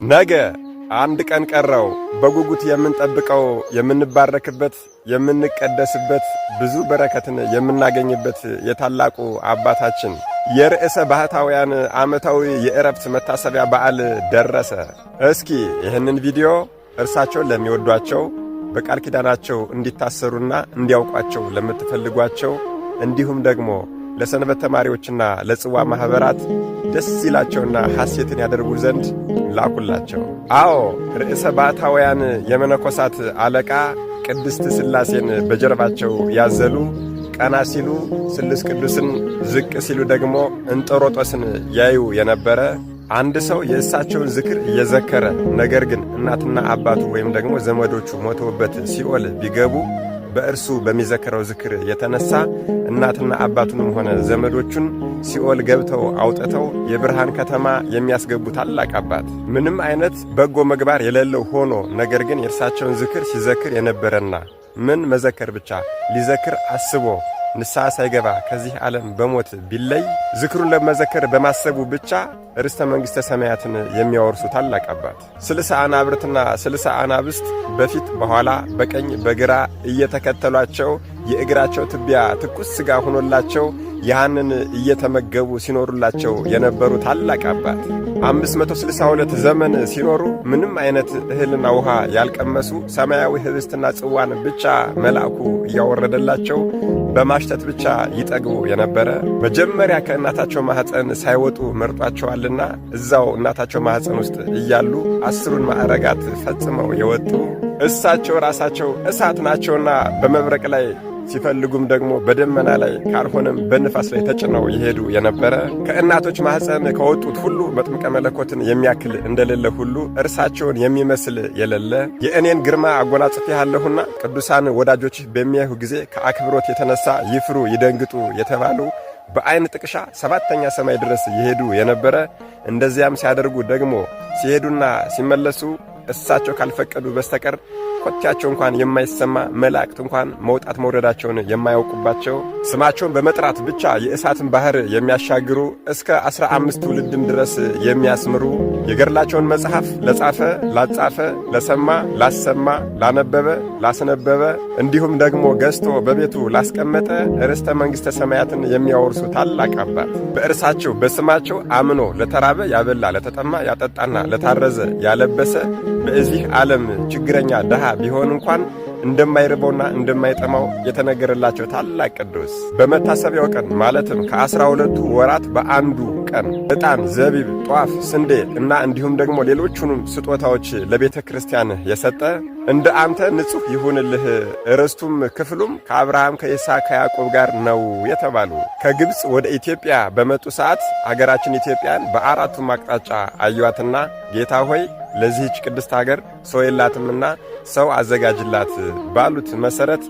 ነገ አንድ ቀን ቀረው በጉጉት የምንጠብቀው የምንባረክበት የምንቀደስበት ብዙ በረከትን የምናገኝበት የታላቁ አባታችን የርዕሰ ባህታውያን ዓመታዊ የዕረፍት መታሰቢያ በዓል ደረሰ። እስኪ ይህንን ቪዲዮ እርሳቸውን ለሚወዷቸው በቃል ኪዳናቸው እንዲታሰሩና እንዲያውቋቸው ለምትፈልጓቸው እንዲሁም ደግሞ ለሰንበት ተማሪዎችና ለጽዋ ማኅበራት ደስ ይላቸውና ሐሴትን ያደርጉ ዘንድ ላኩላቸው። አዎ ርዕሰ ባህታውያን የመነኮሳት አለቃ ቅድስት ሥላሴን በጀርባቸው ያዘሉ፣ ቀና ሲሉ ስሉስ ቅዱስን፣ ዝቅ ሲሉ ደግሞ እንጦሮጦስን ያዩ የነበረ አንድ ሰው የእሳቸውን ዝክር እየዘከረ ነገር ግን እናትና አባቱ ወይም ደግሞ ዘመዶቹ ሞተውበት ሲኦል ቢገቡ በእርሱ በሚዘክረው ዝክር የተነሳ እናትና አባቱንም ሆነ ዘመዶቹን ሲኦል ገብተው አውጥተው የብርሃን ከተማ የሚያስገቡ ታላቅ አባት፣ ምንም አይነት በጎ ምግባር የሌለው ሆኖ ነገር ግን የእርሳቸውን ዝክር ሲዘክር የነበረና ምን መዘከር ብቻ ሊዘክር አስቦ ንስሐ ሳይገባ ከዚህ ዓለም በሞት ቢለይ ዝክሩን ለመዘከር በማሰቡ ብቻ ርስተ መንግሥተ ሰማያትን የሚያወርሱ ታላቅ አባት፣ 60 አናብርትና 60 አናብስት በፊት በኋላ በቀኝ በግራ እየተከተሏቸው የእግራቸው ትቢያ ትኩስ ሥጋ ሆኖላቸው ያንን እየተመገቡ ሲኖሩላቸው የነበሩ ታላቅ አባት 562 ዘመን ሲኖሩ ምንም አይነት እህልና ውሃ ያልቀመሱ ሰማያዊ ኅብስትና ጽዋን ብቻ መልአኩ እያወረደላቸው በማሽተት ብቻ ይጠግቡ የነበረ መጀመሪያ ከእናታቸው ማኅፀን ሳይወጡ መርጧቸዋልና እዛው እናታቸው ማኅፀን ውስጥ እያሉ 10ሩን ማዕረጋት ፈጽመው የወጡ እሳቸው ራሳቸው እሳት ናቸውና በመብረቅ ላይ ሲፈልጉም ደግሞ በደመና ላይ ካልሆነም በንፋስ ላይ ተጭነው ይሄዱ የነበረ ከእናቶች ማኅፀን ከወጡት ሁሉ መጥምቀ መለኮትን የሚያክል እንደሌለ ሁሉ እርሳቸውን የሚመስል የሌለ የእኔን ግርማ አጎናጽፌሃለሁና ቅዱሳን ወዳጆችህ በሚያዩ ጊዜ ከአክብሮት የተነሳ ይፍሩ ይደንግጡ የተባሉ በዐይን ጥቅሻ 7ኛ ሰማይ ድረስ ይሄዱ የነበረ እንደዚያም ሲያደርጉ ደግሞ ሲሄዱና ሲመለሱ እሳቸው ካልፈቀዱ በስተቀር ኮቴያቸው እንኳን የማይሰማ መላእክት እንኳን መውጣት መውረዳቸውን የማያውቁባቸው ስማቸውን በመጥራት ብቻ የእሳትን ባህር የሚያሻግሩ እስከ 15 ትውልድም ድረስ የሚያስምሩ የገድላቸውን መጽሐፍ ለጻፈ ላጻፈ ለሰማ ላሰማ ላነበበ ላስነበበ እንዲሁም ደግሞ ገዝቶ በቤቱ ላስቀመጠ ርስተ መንግሥተ ሰማያትን የሚያወርሱ ታላቅ አባት በእርሳቸው በስማቸው አምኖ ለተራበ ያበላ ለተጠማ ያጠጣና ለታረዘ ያለበሰ በዚህ ዓለም ችግረኛ ደሃ ቢሆን እንኳን እንደማይርበውና እንደማይጠማው የተነገረላቸው ታላቅ ቅዱስ በመታሰቢያው ቀን ማለትም ከ12ቱ ወራት በአንዱ ቀን ዕጣን፣ ዘቢብ፣ ጧፍ፣ ስንዴ እና እንዲሁም ደግሞ ሌሎቹንም ስጦታዎች ለቤተ ክርስቲያን የሰጠ እንደ አንተ ንጹሕ ይሁንልህ ርስቱም ክፍሉም ከአብርሃም ከይስሐቅ ከያዕቆብ ጋር ነው የተባሉ ከግብፅ ወደ ኢትዮጵያ በመጡ ሰዓት አገራችን ኢትዮጵያን በአራቱም አቅጣጫ አዩአትና ጌታ ሆይ ለዚህች ቅድስት አገር ሰው የላትምና ሰው አዘጋጅላት ባሉት መሠረት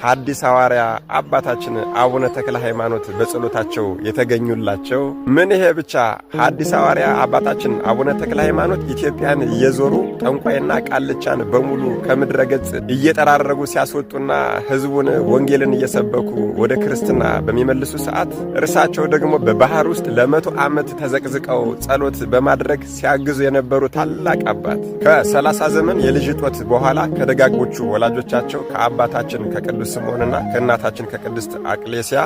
ሐዲስ ሐዋርያ አባታችን አቡነ ተክለ ሃይማኖት በጸሎታቸው የተገኙላቸው ምን ይሄ ብቻ ሐዲስ ሐዋርያ አባታችን አቡነ ተክለ ሃይማኖት ኢትዮጵያን እየዞሩ ጠንቋይና ቃልቻን በሙሉ ከምድረ ገጽ እየጠራረጉ ሲያስወጡና ሕዝቡን ወንጌልን እየሰበኩ ወደ ክርስትና በሚመልሱ ሰዓት እርሳቸው ደግሞ በባህር ውስጥ ለ100 ዓመት ተዘቅዝቀው ጸሎት በማድረግ ሲያግዙ የነበሩ ታላቅ አባት ከ30 ዘመን የልጅ ጦት በኋላ ከደጋጎቹ ወላጆቻቸው ከአባታችን ከቅዱስ ስምዖንና ከእናታችን ከቅድስት አቅሌስያ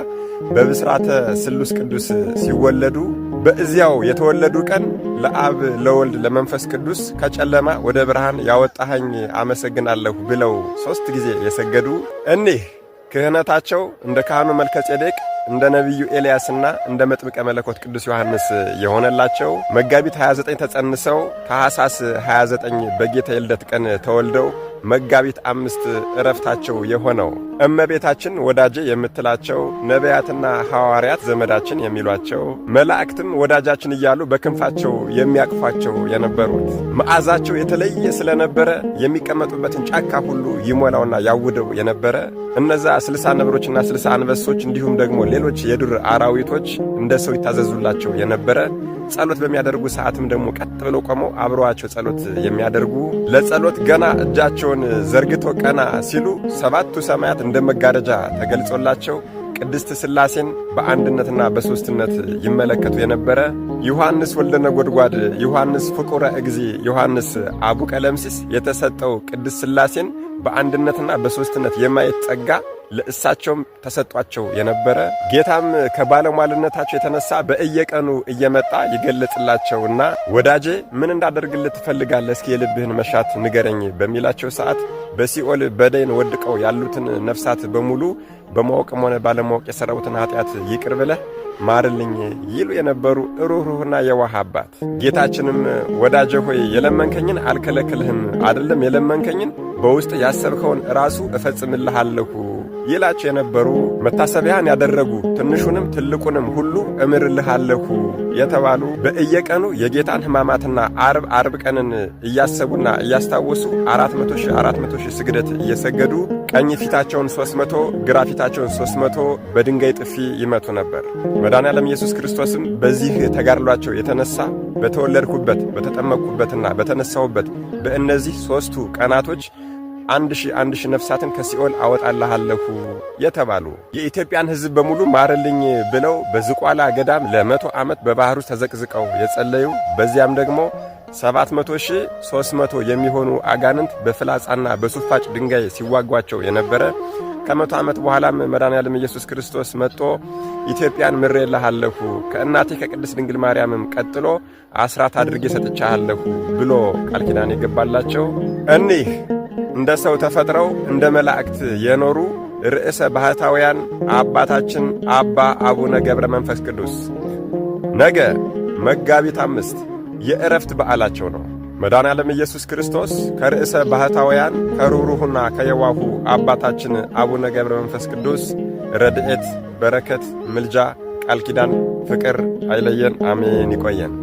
በብስራተ ስሉስ ቅዱስ ሲወለዱ በእዚያው የተወለዱ ቀን ለአብ ለወልድ ለመንፈስ ቅዱስ ከጨለማ ወደ ብርሃን ያወጣኸኝ አመሰግናለሁ ብለው 3 ጊዜ የሰገዱ እኒህ ክህነታቸው እንደ ካህኑ መልከ ጼዴቅ እንደ ነቢዩ ኤልያስና እንደ መጥምቀ መለኮት ቅዱስ ዮሐንስ የሆነላቸው መጋቢት 29 ተጸንሰው ታኅሳስ 29 በጌታ የልደት ቀን ተወልደው መጋቢት 5 ዕረፍታቸው የሆነው እመቤታችን ወዳጄ የምትላቸው ነቢያትና ሐዋርያት ዘመዳችን የሚሏቸው መላእክትም ወዳጃችን እያሉ በክንፋቸው የሚያቅፏቸው የነበሩት መዓዛቸው የተለየ ስለነበረ የሚቀመጡበትን ጫካ ሁሉ ይሞላውና ያውደው የነበረ እነዛ 60 ነብሮችና 60 አንበሶች እንዲሁም ደግሞ ሌሎች የዱር አራዊቶች እንደ ሰው ይታዘዙላቸው የነበረ ጸሎት በሚያደርጉ ሰዓትም ደግሞ ቀጥ ብለው ቆመው አብረዋቸው ጸሎት የሚያደርጉ ለጸሎት ገና እጃቸውን ዘርግቶ ቀና ሲሉ 7ቱ ሰማያት እንደ መጋረጃ ተገልጾላቸው ቅድስት ሥላሴን በአንድነትና በሦስትነት ይመለከቱ የነበረ ዮሐንስ ወልደ ነጎድጓድ፣ ዮሐንስ ፍቁረ እግዚእ፣ ዮሐንስ አቡ ቀለምሲስ የተሰጠው ቅድስት ሥላሴን በአንድነትና በሦስትነት የማየት ጸጋ ለእሳቸውም ተሰጧቸው የነበረ ጌታም ከባለሟልነታቸው የተነሳ በእየቀኑ እየመጣ ይገለጽላቸውና ወዳጄ ምን እንዳደርግልህ ትፈልጋለህ? እስኪ የልብህን መሻት ንገረኝ በሚላቸው ሰዓት በሲኦል በደይን ወድቀው ያሉትን ነፍሳት በሙሉ በማወቅም ሆነ ባለማወቅ የሠራሁትን ኃጢአት ይቅር ብለህ ማርልኝ ይሉ የነበሩ ሩህሩህና የዋህ አባት። ጌታችንም ወዳጄ ሆይ የለመንከኝን አልከለክልህም፣ አይደለም የለመንከኝን በውስጥ ያሰብከውን ራሱ እፈጽምልሃለሁ ይላቸው የነበሩ መታሰቢያን ያደረጉ ትንሹንም ትልቁንም ሁሉ እምርልሃለሁ የተባሉ በእየቀኑ የጌታን ሕማማትና ዓርብ ቀንን እያሰቡና እያስታወሱ 400 ሺህ ስግደት እየሰገዱ ቀኝ ፊታቸውን 300 ግራ ፊታቸውን 300 በድንጋይ ጥፊ ይመቱ ነበር። መድኃኔዓለም ኢየሱስ ክርስቶስም በዚህ ተጋድሏቸው የተነሳ በተወለድኩበት በተጠመቅኩበትና በተነሳሁበት በእነዚህ 3ቱ ቀናቶች 1000 ነፍሳትን ከሲኦል አወጣልሃለሁ የተባሉ የኢትዮጵያን ሕዝብ በሙሉ ማርልኝ ብለው በዝቋላ ገዳም ለ100 ዓመት በባህር ውስጥ ተዘቅዝቀው የጸለዩ በዚያም ደግሞ 700,300 የሚሆኑ አጋንንት በፍላጻና በሱፋጭ ድንጋይ ሲዋጓቸው የነበረ ከ100 ዓመት በኋላም መድኃኔዓለም ኢየሱስ ክርስቶስ መጥቶ ኢትዮጵያን ምሬልሃለሁ ከእናቴ ከቅድስት ድንግል ማርያምም ቀጥሎ አስራት አድርጌ ሰጥቻለሁ ብሎ ቃል ኪዳን የገባላቸው እኒህ እንደ ሰው ተፈጥረው እንደ መላእክት የኖሩ ርዕሰ ባህታውያን አባታችን አባ አቡነ ገብረ መንፈስ ቅዱስ ነገ መጋቢት 5 የዕረፍት በዓላቸው ነው። መድኃኔዓለም ኢየሱስ ክርስቶስ ከርዕሰ ባህታውያን ከሩህሩህና ከየዋሁ አባታችን አቡነ ገብረ መንፈስ ቅዱስ ረድኤት፣ በረከት፣ ምልጃ፣ ቃል ኪዳን፣ ፍቅር አይለየን። አሜን። ይቆየን።